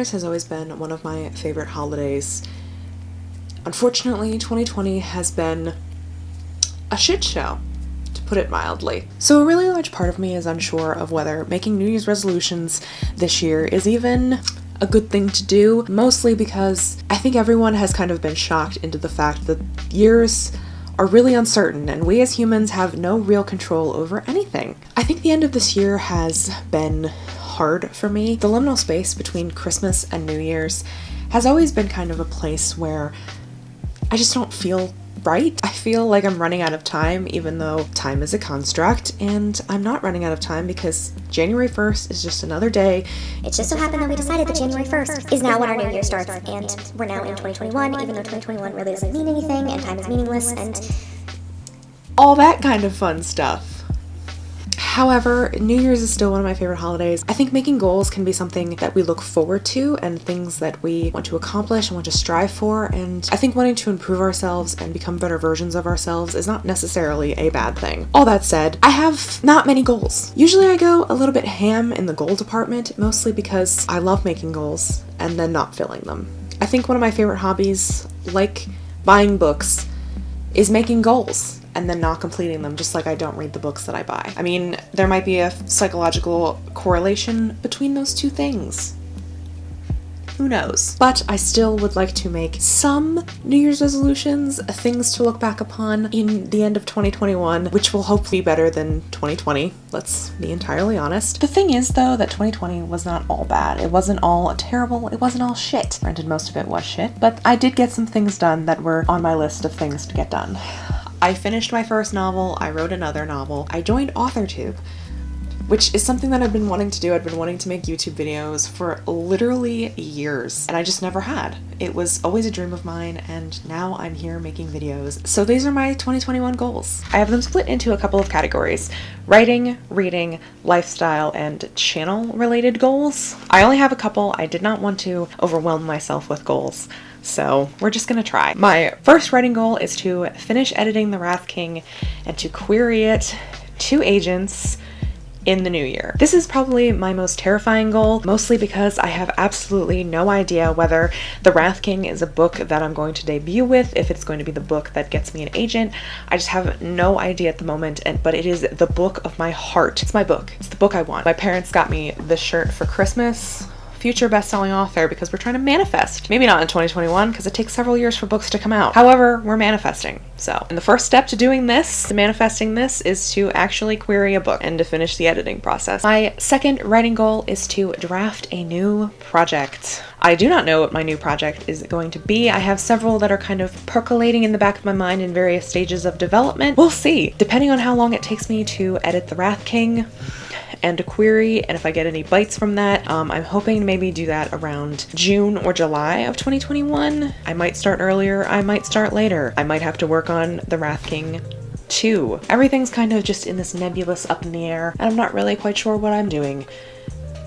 This has always been one of my favorite holidays. Unfortunately, 2020 has been a shit show, to put it mildly. So a really large part of me is unsure of whether making New Year's resolutions this year is even a good thing to do, mostly because I think everyone has kind of been shocked into the fact that years are really uncertain and we as humans have no real control over anything. I think the end of this year has been hard for me. The liminal space between Christmas and New Year's has always been kind of a place where I just don't feel right. I feel like I'm running out of time, even though time is a construct, and I'm not running out of time because January 1st is just another day. It just so happened that we decided that January 1st is now when our new year starts, and we're now in 2021, even though 2021 really doesn't mean anything, and time is meaningless, and all that kind of fun stuff. However, New Year's is still one of my favorite holidays. I think making goals can be something that we look forward to and things that we want to accomplish and want to strive for, and I think wanting to improve ourselves and become better versions of ourselves is not necessarily a bad thing. All that said, I have not many goals. Usually I go a little bit ham in the goal department, mostly because I love making goals and then not filling them. I think one of my favorite hobbies, like buying books, is making goals and then not completing them, just like I don't read the books that I buy. I mean, there might be a psychological correlation between those two things. Who knows? But I still would like to make some New Year's resolutions, things to look back upon in the end of 2021, which will hopefully be better than 2020. Let's be entirely honest. The thing is, though, that 2020 was not all bad. It wasn't all terrible. It wasn't all shit. Granted, most of it was shit, but I did get some things done that were on my list of things to get done. I finished my first novel, I wrote another novel, I joined AuthorTube, which is something that I've been wanting to do. I've been wanting to make YouTube videos for literally years, and I just never had. It was always a dream of mine, and now I'm here making videos. So these are my 2021 goals. I have them split into a couple of categories: writing, reading, lifestyle, and channel-related goals. I only have a couple. I did not want to overwhelm myself with goals, so we're just gonna try. My first writing goal is to finish editing The Wrath King and to query it to agents in the new year. This is probably my most terrifying goal, mostly because I have absolutely no idea whether The Wrath King is a book that I'm going to debut with, if it's going to be the book that gets me an agent. I just have no idea at the moment, but it is the book of my heart. It's my book. It's the book I want. My parents got me this shirt for Christmas. Future best-selling author, because we're trying to manifest. Maybe not in 2021, because it takes several years for books to come out. However, we're manifesting. So, and the first step to doing this, to manifesting this, is to actually query a book and to finish the editing process. My second writing goal is to draft a new project. I do not know what my new project is going to be. I have several that are kind of percolating in the back of my mind in various stages of development. We'll see, depending on how long it takes me to edit The Wrath King and to query, and if I get any bites from that. I'm hoping to maybe do that around June or July of 2021. I might start earlier, I might start later. I might have to work on The Wrath King 2. Everything's kind of just in this nebulous up in the air, and I'm not really quite sure what I'm doing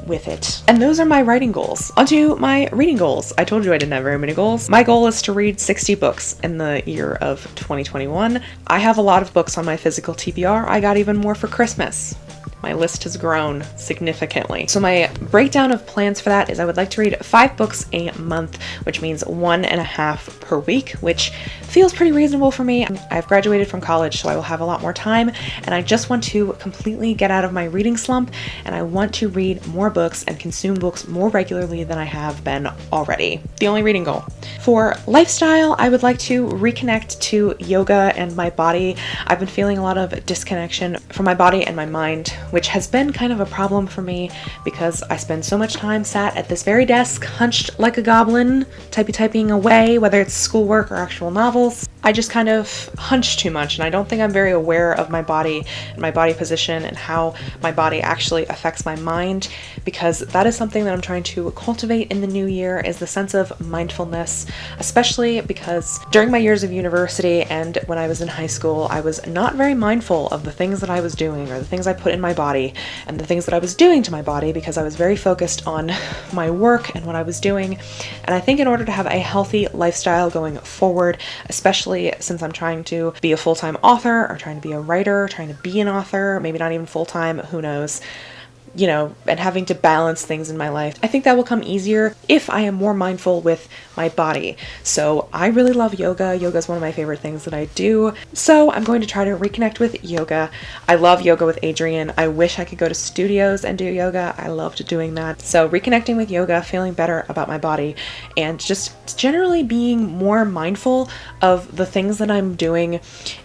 with it. And those are my writing goals. Onto my reading goals. I told you I didn't have very many goals. My goal is to read 60 books in the year of 2021. I have a lot of books on my physical TBR. I got even more for Christmas. My list has grown significantly. So my breakdown of plans for that is I would like to read 5 books a month, which means 1.5 per week, which feels pretty reasonable for me. I've graduated from college, so I will have a lot more time, and I just want to completely get out of my reading slump, and I want to read more books and consume books more regularly than I have been already. The only reading goal. For lifestyle, I would like to reconnect to yoga and my body. I've been feeling a lot of disconnection from my body and my mind, which has been kind of a problem for me because I spend so much time sat at this very desk, hunched like a goblin, typing away, whether it's schoolwork or actual novels. I just kind of hunch too much, and I don't think I'm very aware of my body and my body position and how my body actually affects my mind, because that is something that I'm trying to cultivate in the new year, is the sense of mindfulness, especially because during my years of university and when I was in high school, I was not very mindful of the things that I was doing or the things I put in my body and the things that I was doing to my body, because I was very focused on my work and what I was doing. And I think in order to have a healthy lifestyle going forward, especially since I'm trying to be a full-time author or trying to be a writer, trying to be an author, maybe not even full-time, who knows. you know, and having to balance things in my life. I think that will come easier if I am more mindful with my body. So I really love yoga. Yoga is one of my favorite things that I do. So I'm going to try to reconnect with yoga. I love yoga with Adriene. I wish I could go to studios and do yoga. I loved doing that. So reconnecting with yoga, feeling better about my body, and just generally being more mindful of the things that I'm doing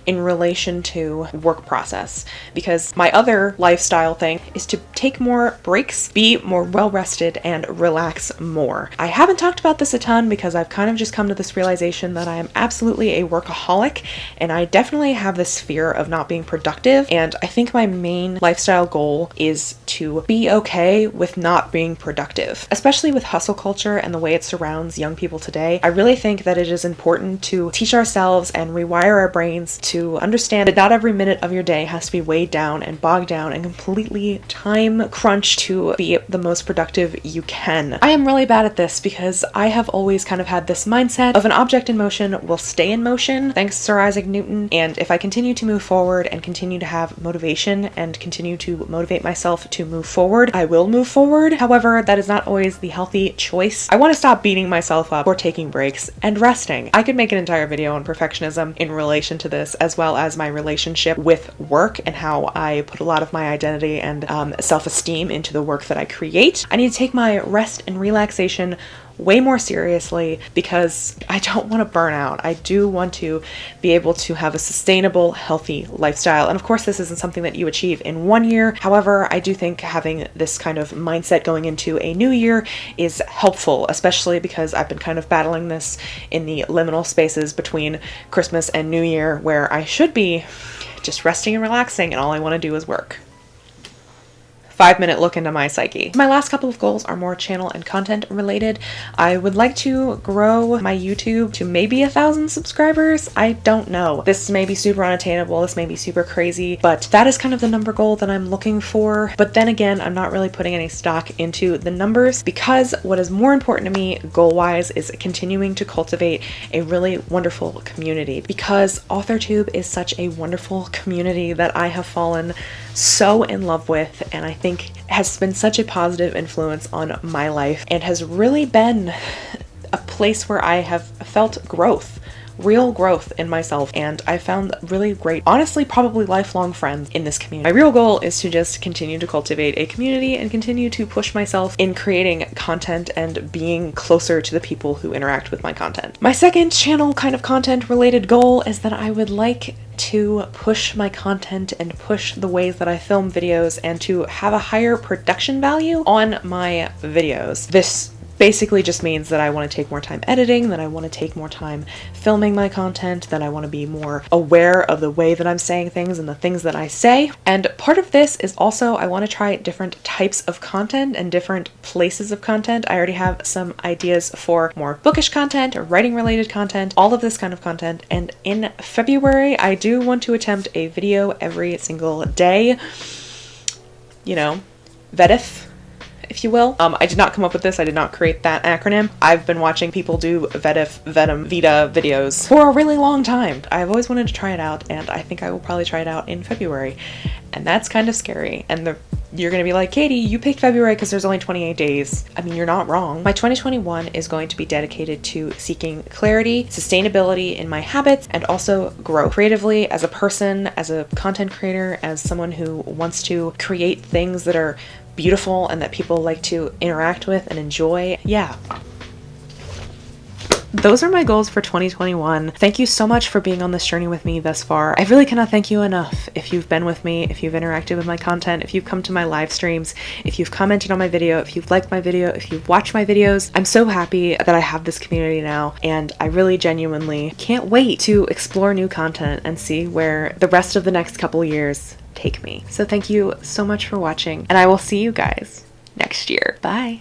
in relation to work process. Because my other lifestyle thing is to take more breaks, be more well rested, and relax more. I haven't talked about this a ton because I've kind of just come to this realization that I am absolutely a workaholic, and I definitely have this fear of not being productive. And I think my main lifestyle goal is to be okay with not being productive, especially with hustle culture and the way it surrounds young people today. I really think that it is important to teach ourselves and rewire our brains to understand that not every minute of your day has to be weighed down and bogged down and completely time crunched to be the most productive you can. I am really bad at this because I have always kind of had this mindset of an object in motion will stay in motion, thanks to Sir Isaac Newton. And if I continue to move forward and continue to have motivation and continue to motivate myself to move forward, I will move forward. However, that is not always the healthy choice. I want to stop beating myself up for taking breaks and resting. I could make an entire video on perfectionism in relation to this, as well as my relationship with work and how I put a lot of my identity and self-esteem into the work that I create. I need to take my rest and relaxation way more seriously because I don't want to burn out. I do want to be able to have a sustainable, healthy lifestyle. And of course, this isn't something that you achieve in 1 year. However, I do think having this kind of mindset going into a new year is helpful, especially because I've been kind of battling this in the liminal spaces between Christmas and New Year, where I should be just resting and relaxing, and all I want to do is work. 5-minute look into my psyche. My last couple of goals are more channel and content related. I would like to grow my YouTube to maybe 1,000 subscribers. I don't know. This may be super unattainable. This may be super crazy, but that is kind of the number goal that I'm looking for. But then again, I'm not really putting any stock into the numbers because what is more important to me goal-wise is continuing to cultivate a really wonderful community, because AuthorTube is such a wonderful community that I have fallen so in love with, and I think has been such a positive influence on my life and has really been a place where I have felt growth, real growth in myself, and I found really great, honestly, probably lifelong friends in this community. My real goal is to just continue to cultivate a community and continue to push myself in creating content and being closer to the people who interact with my content. My second channel kind of content related goal is that I would like to push my content and push the ways that I film videos and to have a higher production value on my videos. This basically just means that I want to take more time editing, that I want to take more time filming my content, that I want to be more aware of the way that I'm saying things and the things that I say. And part of this is also I want to try different types of content and different places of content. I already have some ideas for more bookish content or writing related content, all of this kind of content. And in February, I do want to attempt a video every single day. You know, VEDIF, if you will. I did not come up with this. I did not create that acronym. I've been watching people do VEDIF, VEDM, VITA videos for a really long time. I've always wanted to try it out, and I think I will probably try it out in February. And that's kind of scary. And you're going to be like, Katie, you picked February because there's only 28 days. I mean, you're not wrong. My 2021 is going to be dedicated to seeking clarity, sustainability in my habits, and also growth creatively as a person, as a content creator, as someone who wants to create things that are beautiful and that people like to interact with and enjoy. Yeah. Those are my goals for 2021. Thank you so much for being on this journey with me thus far. I really cannot thank you enough if you've been with me, if you've interacted with my content, if you've come to my live streams, if you've commented on my video, if you've liked my video, if you've watched my videos. I'm so happy that I have this community now, and I really genuinely can't wait to explore new content and see where the rest of the next couple years take me. So thank you so much for watching, and I will see you guys next year. Bye.